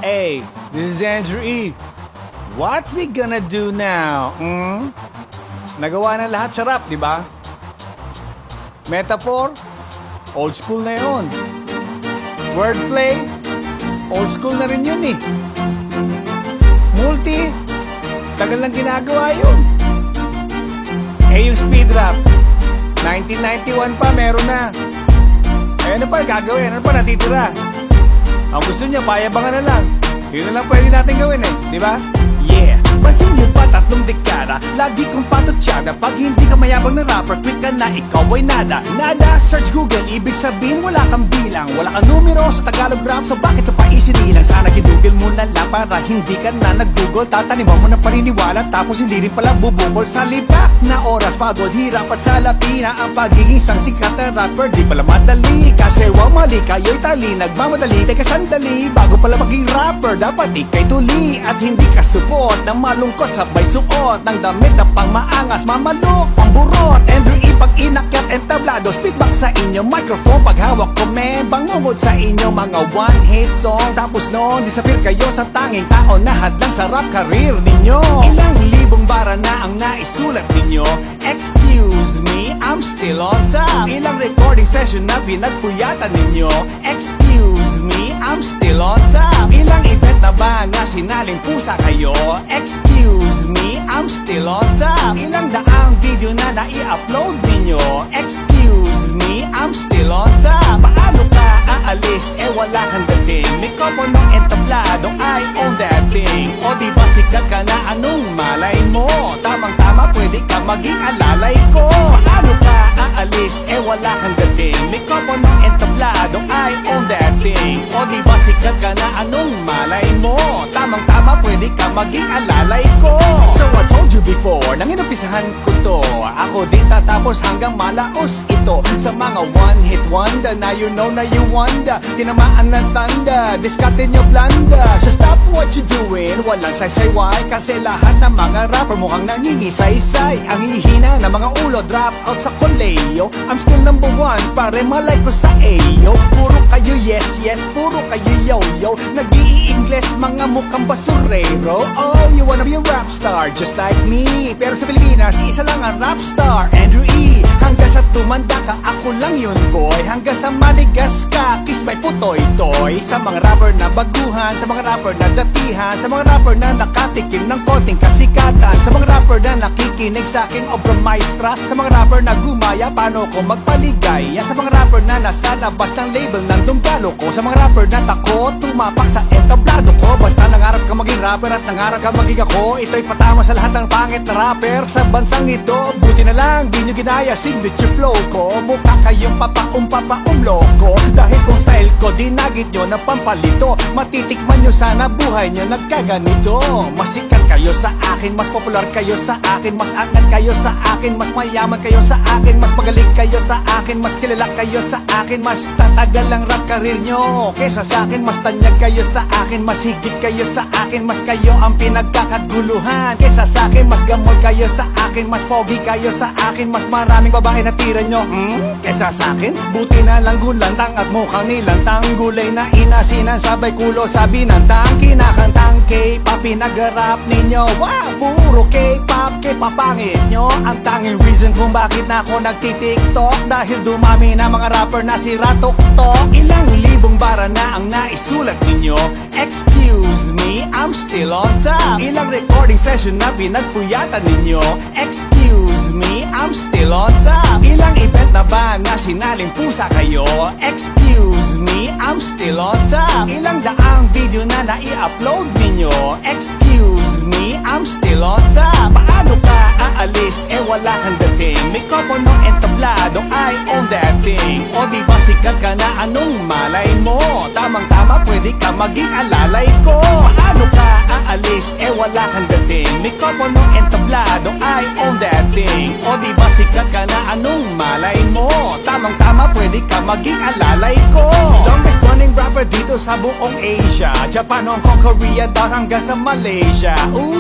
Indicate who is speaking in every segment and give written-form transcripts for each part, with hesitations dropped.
Speaker 1: Hey, this is Andrew E. What we gonna do now? Nagawa na lahat sa rap, di ba? Metaphor, old school na yun. Wordplay, old school na rin yun eh. Multi, tagal lang ginagawa yun. Eh yung speed rap, 1991 pa meron na. Eh ano pa gagawin? Ano pa natitira? Ang gusto niya, payabangan na lang. Yun na lang pwede natin gawin eh, di ba? Yeah! Pansin niyo ba 3 dekada? Lagi kong patutsada. Pag hindi ka mayabang na rapper, quick ka na, ikaw ay nada. Nada, search Google, ibig sabihin wala kang bilang. Wala kang numero sa Tagalog rap, so bakit ka pa isinilang? Sana ginugil mo na lang para hindi ka na nag-google. Tataniman mo ng paniniwala, tapos hindi rin pala bubukol. Sa lipak na oras, pagod, hirap at salapina. Ang pagiging isang sikat na rapper, di pala madali. Kasi wow mali, kayo'y tali, nagmamadali. Teka sandali, bago pala maging rapper, dapat ikay tuli. At hindi ka support ng malungkot, sabay suot ng damit na pang maangas, mamalok, pamburot. Andrew E, pag inakyat entablado, speedback sa inyo microphone. Pag hawak ko bangungod sa inyo mga one-hit song. Tapos noon, disappear kayo sa tanging tao na hadlang sa rap career ninyo. Ilang libong bara na ang naisulat ninyo. Excuse me, I'm still on top. Ilang recording session na pinagpuyatan ninyo. Excuse me, I'm still on top. Ilang event na ba na sinaling pusa kayo? Excuse me, I'm still on top. Ilang daang video na nai-upload ninyo? Excuse me, I'm still on top. Paano ka aalis? Eh wala kang dating. Mikopo ng entablado, I own that thing. O diba sikat ka na, anong malay mo? Tamang-tama, pwede ka maging alalay ko. Paano ka aalis? Eh wala kang dating. Mikopo ng entablado, I own that thing. O diba sikat ka na, anong malay mo? Tamang-tama, pwede ka maging alalay ko. So I told you before, nang inumpisahan ko to, ako din tatapos hanggang malaos ito. Sa mga one-hit wonder, na you know na you wonder. Tinamaan ng tanda, diskarte nyo blanda. So stop what you doing, walang saysay-way. Kasi lahat ng mga rapper mukhang nangingisaysay. Ang hihina ng mga ulo, drop out sa koleyo. I'm still number 1, pare malay ko sa ayo. Puro kayo yes, yes, puro kayo yo-yo. Nag-i-Ingles, mga mukhang basurero. Oh, you wanna be a rap star, just like me. Pero sa Pilipinas, isa lang ang rap star, Andrew E. Hanggang sa tumanda ka, ako lang yun boy. Hanggang sa manigas ka, kiss my putoy-toy. Sa mga rapper na baguhan, sa mga rapper na datihan, sa mga rapper na nakatikim ng konting kasikatan, sa mga rapper na nakikinig sa aking obra maestra, sa mga rapper na gumaya, paano ko magpaligaya, sa mga rapper na nasa labas ng label ng dumgalo ko, sa mga rapper na takot tumapak sa entablado ko. Basta nangarap ka maging rapper at nangarap ka maging ako, ito'y patama sa lahat ng pangit na rapper sa bansang ito. Buti na lang, di nyo ginaya signature flow ko. Mukha kayong papaum-loko. Dahil kung style ko, dinagit nyo ng pampalito. Matitikman nyo sana buhay nyo nagkaganito. Masikat kayo sa akin, mas popular kayo sa akin, mas angat kayo sa akin, mas mayaman kayo sa akin, mas magaling kayo sa akin, mas kilala kayo sa akin, mas tatagal ang rap career nyo kesa sa akin, mas tanyag kayo sa akin, mas higit kayo sa akin, mas kayo ang pinagkakaguluhan kesa sa akin, mas gamol kayo sa akin, mas pogi kayo sa akin, mas maraming babae na tira nyo kesa sa akin. Buti na lang gulantang at mukhang nilantang, gulay na inasinan, sabay kulo sa binantang, kinakantang K-pop, pinag-rap ninyo. Wow, puro K-pop, K-popangit nyo. Ang tanging reason kung bakit na ako nagtitiktok, dahil dumami na mga rapper na sira tuktok. Ilang libong bara na ang naisulat ninyo. Excuse me, I'm still on top. Ilang recording session na pinagpuyatan ninyo. Excuse me, I'm still on top. Ilang event na ba na sinaling pusa kayo? Excuse me, I'm still on top. Ilang daang video na nai-upload ninyo? Excuse me, I'm still on top. Paano ka aalis? Eh wala kang dating. May kopo ng entablado, I own that thing. O diba sikat ka na, anong malay mo? Tamang-tama, pwede ka maging alalay ko. Paano ka aalis? Eh wala kang dating. May kopo ng entablado, I own that thing. O diba sikat ka na, anong malay mo? Tamang-tama, pwede ka maging alalay ko. Longest running rapper dito sa buong Asia, Japan, Hong Kong, Korea, down hanggang sa Malaysia.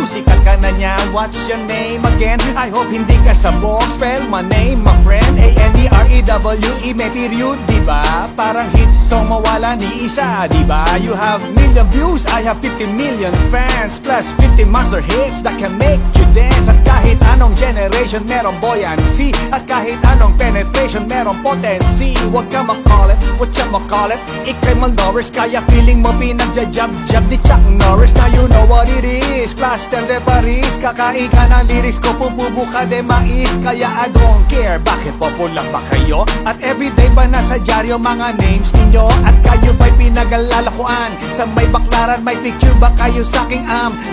Speaker 1: Sikat ka na niya, what's your name again? I hope hindi ka sabog, spell my name, my friend. A-N-D-R-E-W-E, may period, diba? Parang hit song mong mawala ni isa, diba? You have million views, I have 50 million fans, plus 50 monster hits that can make you dance. At kahit anong generation merong buoyancy, at kahit anong penetration merong potency. Huwag ka makulit, whatchamacallit, ikay malnourished, kaya feeling mo pinagja-jab-jab ni Chuck Norris. Now you know what it is, plaster de Paris, kakain ka ng lyrics ko, pupubo ka de mais. Kaya I don't care, bakit popular ba kayo? At everyday ba nasa dyaryo mga names ninyo? At kayo ba'y pinag-alalakuan? Sa may baklaran, may picture ba kayo sa aking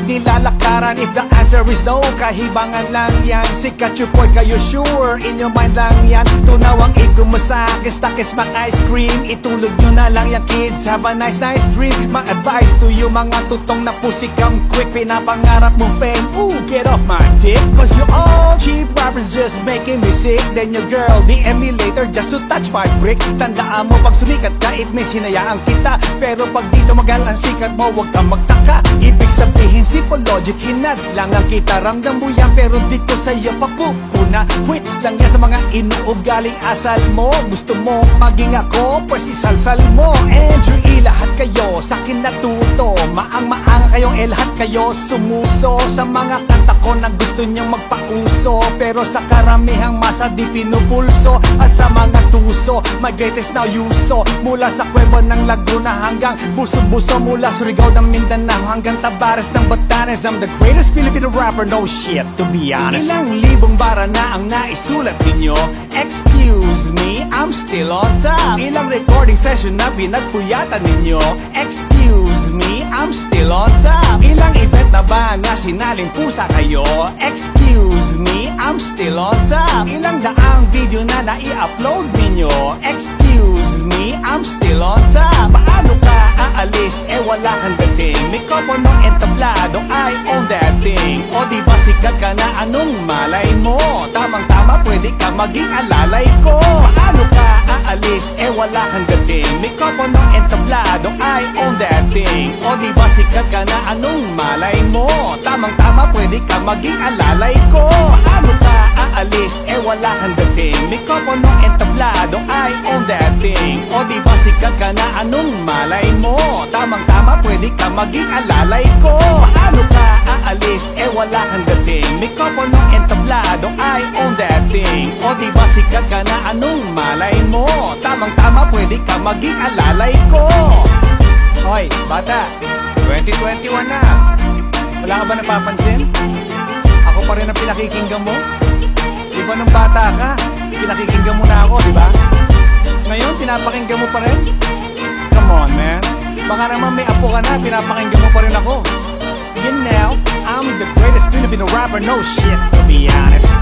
Speaker 1: nilalakaran? If the answer is no, kahibangan lang yan. Sikat yung boy kayo sure, in your mind lang yan. Tunaw ang ego mo sa akin, stakis mak ice cream. Itulog nyo na lang yung kids, have a nice dream. My advice to you mga tutong na pussy come quick. Pinapangarap mong fame, ooh, get off my dick. Cause you all cheap rappers just making me sick. Then your girl, the emulator just to touch my brick. Tandaan mo pag sumikat ka, it means hinayaan kita. Pero pag dito magal ang sikat mo, huwag kang magtaka. Ibig sabihin simple logic, hinad lang ang kita. Ramdam mo yan pero dito sa'yo papupuna. Quits lang yan sa mga inuugaling asal mo. Gusto mo maging ako, pues isalsal mo. Andrew E, lahat kayo sa'kin natuto. Maang-maang kayong lahat kayo sumuso. Sa mga kanta ko na gusto nyong magpauso, pero sa karamihang masa di pinupulso. At sa mga tuso, my greatest now yuso. Mula sa Cueva ng Laguna hanggang Buso-Buso, mula Surigao ng Mindanao hanggang Tabares ng Batanes. I'm the greatest Filipino rapper, no shit, to be honest. Ilang libong bara na ang naisulat ninyo. Excuse me, I'm still on top. Ilang recording session na pinagpuyatan ninyo. Excuse me, I'm still on top. Ilang event na ba nga sinaling pusa kayo? Excuse me, I'm still on top. Ilang daang video na nai-upload ninyo? Excuse me, I'm still on top. Paano ka aalis? Wala kang dating. May kopo nung entablado, I own that thing. O di ba sikat ka na, anong malay mo? Tamang-tama, pwede ka maging alalay ko. Paano ka aalis? Wala kang dating. May kopo nung entablado, I own that thing. O di ba sikat ka na, anong malay mo? Tamang-tama, pwede ka maging alalay ko. Paano ka aalis? Wala kang dating. May kopo nung entablado, I own that thing. O di ba sikat ka na, anong malay mo? Tamang-tama, pwede ka maging alalay ko. Paano ka aalis? Wala kang dating. May kopo nung entablado, I own that thing. O di ba sikat ka na, anong malay mo? Tamang-tama, pwede ka maging alalay ko. Hoy, bata, 2021 na. Wala ka ba napapansin? Ako pa rin ang pinakikinggan mo. Di ba nung bata ka, pinakikinggan mo na ako, di ba? Ngayon, pinapakinggan mo pa rin? Come on, man. Baka naman may apo ka na, pinapakinggan mo pa rin ako. You know, I'm the greatest Filipino rapper, no shit, to be honest.